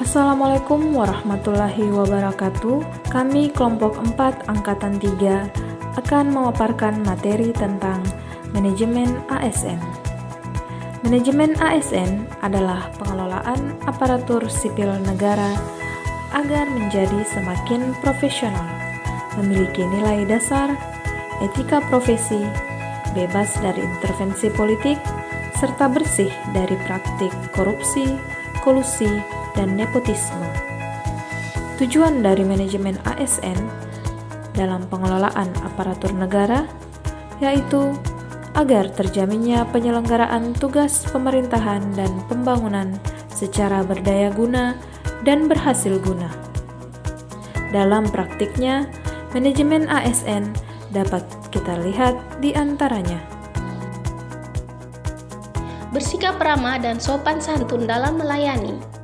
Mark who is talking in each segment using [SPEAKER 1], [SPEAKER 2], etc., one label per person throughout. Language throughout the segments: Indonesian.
[SPEAKER 1] Assalamualaikum warahmatullahi wabarakatuh. Kami kelompok 4 Angkatan 3 akan memaparkan materi tentang manajemen ASN. Manajemen ASN adalah pengelolaan aparatur sipil negara agar menjadi semakin profesional, memiliki nilai dasar, etika profesi, bebas dari intervensi politik, serta bersih dari praktik korupsi, kolusi, dan nepotisme. Tujuan dari manajemen ASN dalam pengelolaan aparatur negara yaitu agar terjaminnya penyelenggaraan tugas pemerintahan dan pembangunan secara berdaya guna dan berhasil guna. Dalam praktiknya, manajemen ASN dapat kita lihat di antaranya:
[SPEAKER 2] bersikap ramah dan sopan santun dalam melayani.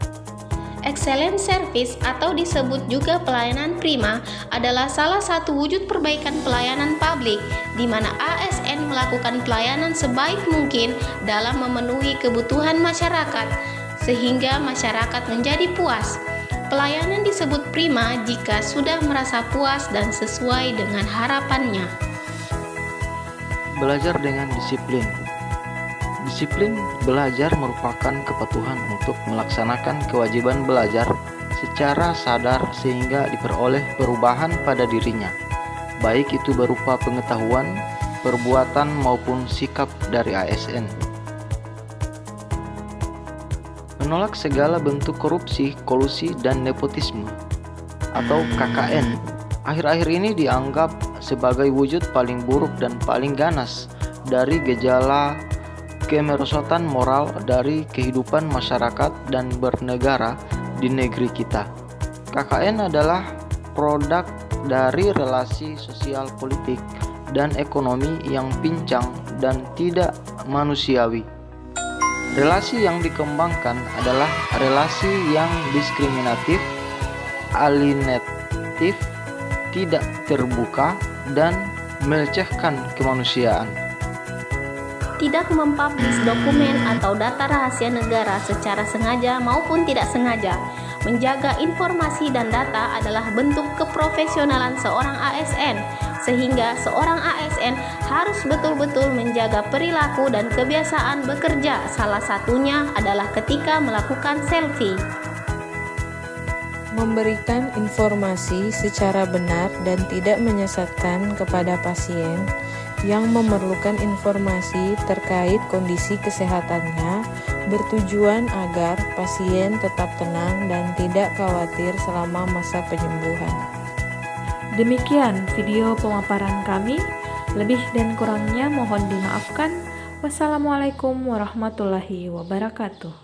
[SPEAKER 2] Excellent service atau disebut juga pelayanan prima adalah salah satu wujud perbaikan pelayanan publik di mana ASN melakukan pelayanan sebaik mungkin dalam memenuhi kebutuhan masyarakat sehingga masyarakat menjadi puas. Pelayanan disebut prima jika sudah merasa puas dan sesuai dengan harapannya.
[SPEAKER 3] Belajar dengan disiplin. Disiplin belajar merupakan kepatuhan untuk melaksanakan kewajiban belajar secara sadar sehingga diperoleh perubahan pada dirinya, baik itu berupa pengetahuan, perbuatan maupun sikap dari ASN. Menolak segala bentuk korupsi, kolusi, dan nepotisme atau KKN akhir-akhir ini dianggap sebagai wujud paling buruk dan paling ganas dari gejala kemerosotan moral dari kehidupan masyarakat dan bernegara di negeri kita. KKN adalah produk dari relasi sosial politik dan ekonomi yang pincang dan tidak manusiawi. Relasi yang dikembangkan adalah relasi yang diskriminatif, alienatif, tidak terbuka, dan melecehkan kemanusiaan.
[SPEAKER 2] Tidak mempublish dokumen atau data rahasia negara secara sengaja maupun tidak sengaja. Menjaga informasi dan data adalah bentuk keprofesionalan seorang ASN, sehingga seorang ASN harus betul-betul menjaga perilaku dan kebiasaan bekerja. Salah satunya adalah ketika melakukan selfie.
[SPEAKER 4] Memberikan informasi secara benar dan tidak menyesatkan kepada pasien yang memerlukan informasi terkait kondisi kesehatannya, bertujuan agar pasien tetap tenang dan tidak khawatir selama masa penyembuhan.
[SPEAKER 1] Demikian video pemaparan kami, lebih dan kurangnya mohon dimaafkan. Wassalamualaikum warahmatullahi wabarakatuh.